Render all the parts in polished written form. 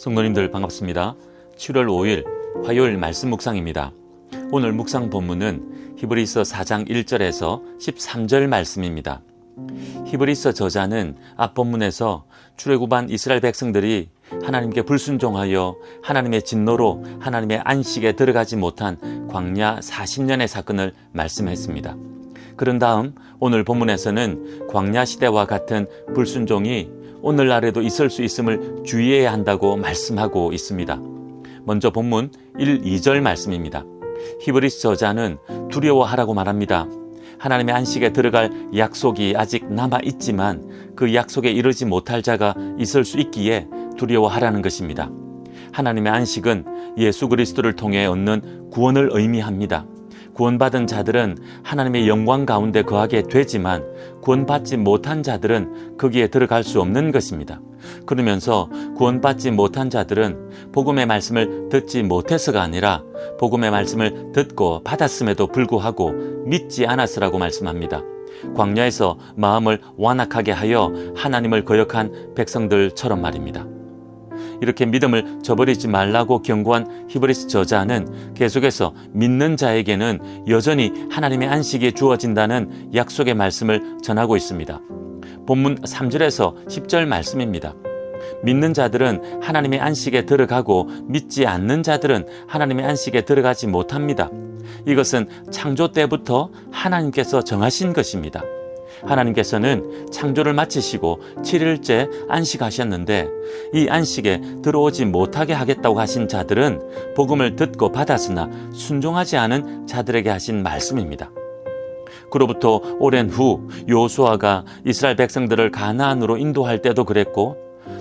성도님들 반갑습니다. 7월 5일 화요일 말씀 묵상입니다. 오늘 묵상 본문은 히브리서 4장 1절에서 13절 말씀입니다. 히브리서 저자는 앞 본문에서 출애굽한 이스라엘 백성들이 하나님께 불순종하여 하나님의 진노로 하나님의 안식에 들어가지 못한 광야 40년의 사건을 말씀했습니다. 그런 다음 오늘 본문에서는 광야 시대와 같은 불순종이 오늘날에도 있을 수 있음을 주의해야 한다고 말씀하고 있습니다. 먼저 본문 1, 2절 말씀입니다. 히브리서 저자는 두려워하라고 말합니다. 하나님의 안식에 들어갈 약속이 아직 남아있지만 그 약속에 이르지 못할 자가 있을 수 있기에 두려워하라는 것입니다. 하나님의 안식은 예수 그리스도를 통해 얻는 구원을 의미합니다. 구원받은 자들은 하나님의 영광 가운데 거하게 되지만 구원받지 못한 자들은 거기에 들어갈 수 없는 것입니다. 그러면서 구원받지 못한 자들은 복음의 말씀을 듣지 못해서가 아니라 복음의 말씀을 듣고 받았음에도 불구하고 믿지 않았으라고 말씀합니다. 광야에서 마음을 완악하게 하여 하나님을 거역한 백성들처럼 말입니다. 이렇게 믿음을 저버리지 말라고 경고한 히브리서 저자는 계속해서 믿는 자에게는 여전히 하나님의 안식이 주어진다는 약속의 말씀을 전하고 있습니다. 본문 3절에서 10절 말씀입니다. 믿는 자들은 하나님의 안식에 들어가고 믿지 않는 자들은 하나님의 안식에 들어가지 못합니다. 이것은 창조 때부터 하나님께서 정하신 것입니다. 하나님께서는 창조를 마치시고 7일째 안식하셨는데 이 안식에 들어오지 못하게 하겠다고 하신 자들은 복음을 듣고 받았으나 순종하지 않은 자들에게 하신 말씀입니다. 그로부터 오랜 후 여호수아가 이스라엘 백성들을 가나안으로 인도할 때도 그랬고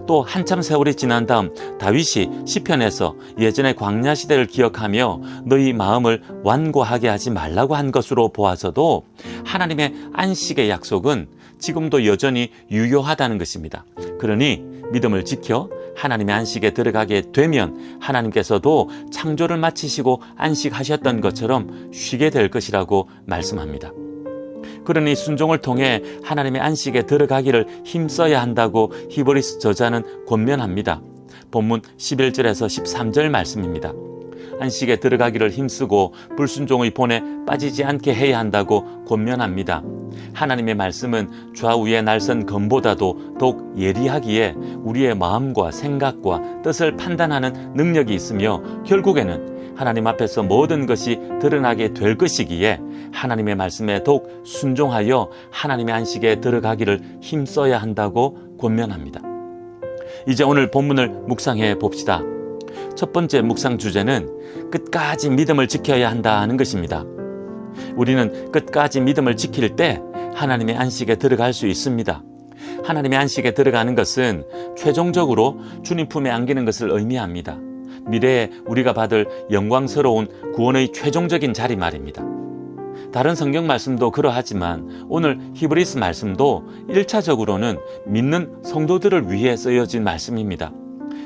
또 한참 세월이 지난 다음 다윗이 시편에서 예전의 광야 시대를 기억하며 너희 마음을 완고하게 하지 말라고 한 것으로 보아서도 하나님의 안식의 약속은 지금도 여전히 유효하다는 것입니다. 그러니 믿음을 지켜 하나님의 안식에 들어가게 되면 하나님께서도 창조를 마치시고 안식하셨던 것처럼 쉬게 될 것이라고 말씀합니다. 그러니 순종을 통해 하나님의 안식에 들어가기를 힘써야 한다고 히브리서 저자는 권면합니다. 본문 11절에서 13절 말씀입니다. 안식에 들어가기를 힘쓰고 불순종의 본에 빠지지 않게 해야 한다고 권면합니다. 하나님의 말씀은 좌우의 날선 검보다도 더욱 예리하기에 우리의 마음과 생각과 뜻을 판단하는 능력이 있으며 결국에는 하나님 앞에서 모든 것이 드러나게 될 것이기에 하나님의 말씀에 더욱 순종하여 하나님의 안식에 들어가기를 힘써야 한다고 권면합니다. 이제 오늘 본문을 묵상해 봅시다. 첫 번째 묵상 주제는 끝까지 믿음을 지켜야 한다는 것입니다. 우리는 끝까지 믿음을 지킬 때 하나님의 안식에 들어갈 수 있습니다. 하나님의 안식에 들어가는 것은 최종적으로 주님 품에 안기는 것을 의미합니다. 미래에 우리가 받을 영광스러운 구원의 최종적인 자리 말입니다. 다른 성경 말씀도 그러하지만 오늘 히브리서 말씀도 1차적으로는 믿는 성도들을 위해 쓰여진 말씀입니다.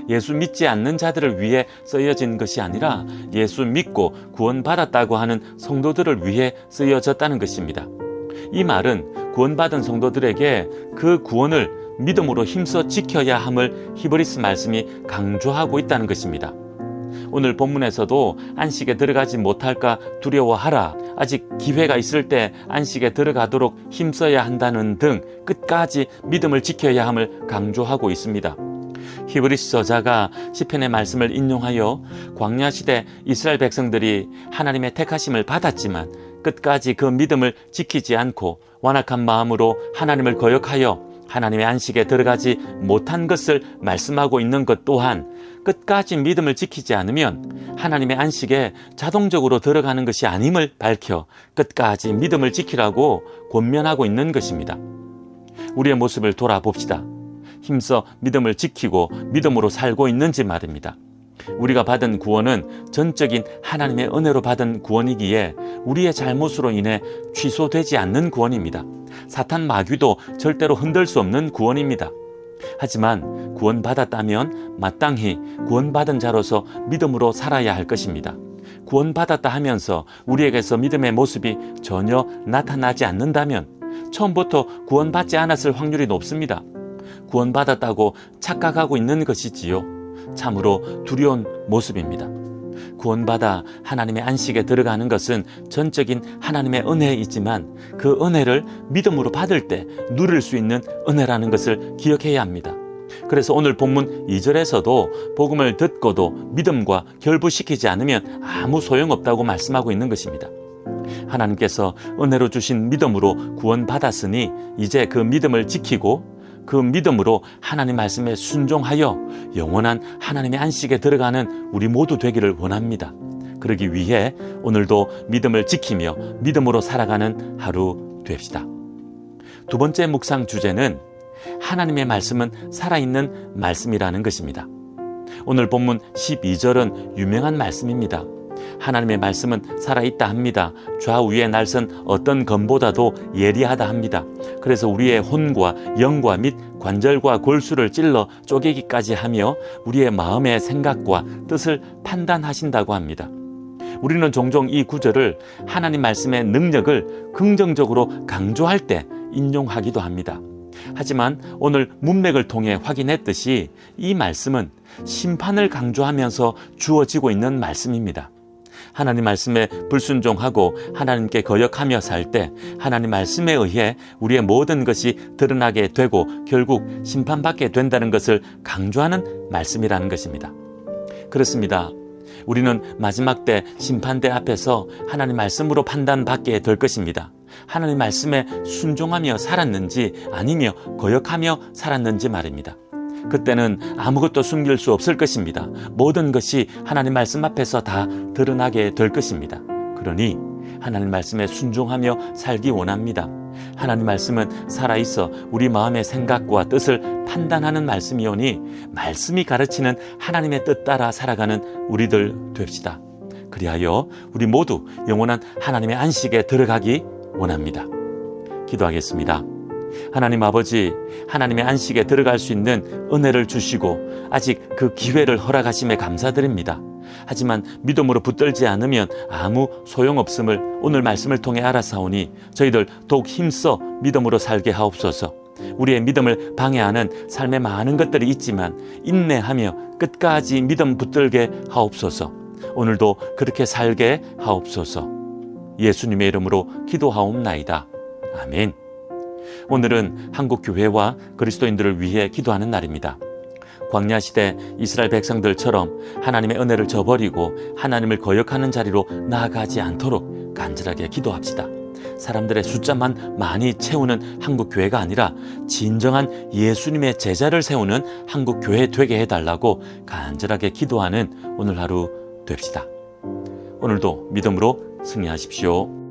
예수 믿지 않는 자들을 위해 쓰여진 것이 아니라 예수 믿고 구원받았다고 하는 성도들을 위해 쓰여졌다는 것입니다. 이 말은 구원받은 성도들에게 그 구원을 믿음으로 힘써 지켜야 함을 히브리서 말씀이 강조하고 있다는 것입니다. 오늘 본문에서도 안식에 들어가지 못할까 두려워하라, 아직 기회가 있을 때 안식에 들어가도록 힘써야 한다는 등 끝까지 믿음을 지켜야 함을 강조하고 있습니다. 히브리서 저자가 시편의 말씀을 인용하여 광야 시대 이스라엘 백성들이 하나님의 택하심을 받았지만 끝까지 그 믿음을 지키지 않고 완악한 마음으로 하나님을 거역하여 하나님의 안식에 들어가지 못한 것을 말씀하고 있는 것 또한 끝까지 믿음을 지키지 않으면 하나님의 안식에 자동적으로 들어가는 것이 아님을 밝혀 끝까지 믿음을 지키라고 권면하고 있는 것입니다. 우리의 모습을 돌아봅시다. 힘써 믿음을 지키고 믿음으로 살고 있는지 말입니다. 우리가 받은 구원은 전적인 하나님의 은혜로 받은 구원이기에 우리의 잘못으로 인해 취소되지 않는 구원입니다. 사탄 마귀도 절대로 흔들 수 없는 구원입니다. 하지만 구원받았다면 마땅히 구원받은 자로서 믿음으로 살아야 할 것입니다. 구원받았다 하면서 우리에게서 믿음의 모습이 전혀 나타나지 않는다면 처음부터 구원받지 않았을 확률이 높습니다. 구원받았다고 착각하고 있는 것이지요. 참으로 두려운 모습입니다. 구원받아 하나님의 안식에 들어가는 것은 전적인 하나님의 은혜이지만 그 은혜를 믿음으로 받을 때 누릴 수 있는 은혜라는 것을 기억해야 합니다. 그래서 오늘 본문 2절에서도 복음을 듣고도 믿음과 결부시키지 않으면 아무 소용없다고 말씀하고 있는 것입니다. 하나님께서 은혜로 주신 믿음으로 구원받았으니 이제 그 믿음을 지키고 그 믿음으로 하나님 말씀에 순종하여 영원한 하나님의 안식에 들어가는 우리 모두 되기를 원합니다. 그러기 위해 오늘도 믿음을 지키며 믿음으로 살아가는 하루 됩시다. 두 번째 묵상 주제는 하나님의 말씀은 살아있는 말씀이라는 것입니다. 오늘 본문 12절은 유명한 말씀입니다. 하나님의 말씀은 살아있다 합니다. 좌우의 날선 어떤 검보다도 예리하다 합니다. 그래서 우리의 혼과 영과 및 관절과 골수를 찔러 쪼개기까지 하며 우리의 마음의 생각과 뜻을 판단하신다고 합니다. 우리는 종종 이 구절을 하나님 말씀의 능력을 긍정적으로 강조할 때 인용하기도 합니다. 하지만 오늘 문맥을 통해 확인했듯이 이 말씀은 심판을 강조하면서 주어지고 있는 말씀입니다. 하나님 말씀에 불순종하고 하나님께 거역하며 살 때 하나님 말씀에 의해 우리의 모든 것이 드러나게 되고 결국 심판받게 된다는 것을 강조하는 말씀이라는 것입니다. 그렇습니다. 우리는 마지막 때 심판대 앞에서 하나님 말씀으로 판단받게 될 것입니다. 하나님 말씀에 순종하며 살았는지 아니며 거역하며 살았는지 말입니다. 그때는 아무것도 숨길 수 없을 것입니다. 모든 것이 하나님 말씀 앞에서 다 드러나게 될 것입니다. 그러니 하나님 말씀에 순종하며 살기 원합니다. 하나님 말씀은 살아있어 우리 마음의 생각과 뜻을 판단하는 말씀이오니 말씀이 가르치는 하나님의 뜻 따라 살아가는 우리들 됩시다. 그리하여 우리 모두 영원한 하나님의 안식에 들어가기 원합니다. 기도하겠습니다. 하나님 아버지, 하나님의 안식에 들어갈 수 있는 은혜를 주시고 아직 그 기회를 허락하심에 감사드립니다. 하지만 믿음으로 붙들지 않으면 아무 소용없음을 오늘 말씀을 통해 알아사오니 저희들 더욱 힘써 믿음으로 살게 하옵소서. 우리의 믿음을 방해하는 삶에 많은 것들이 있지만 인내하며 끝까지 믿음 붙들게 하옵소서. 오늘도 그렇게 살게 하옵소서. 예수님의 이름으로 기도하옵나이다. 아멘. 오늘은 한국 교회와 그리스도인들을 위해 기도하는 날입니다. 광야 시대 이스라엘 백성들처럼 하나님의 은혜를 저버리고 하나님을 거역하는 자리로 나아가지 않도록 간절하게 기도합시다. 사람들의 숫자만 많이 채우는 한국 교회가 아니라 진정한 예수님의 제자를 세우는 한국 교회 되게 해달라고 간절하게 기도하는 오늘 하루 됩시다. 오늘도 믿음으로 승리하십시오.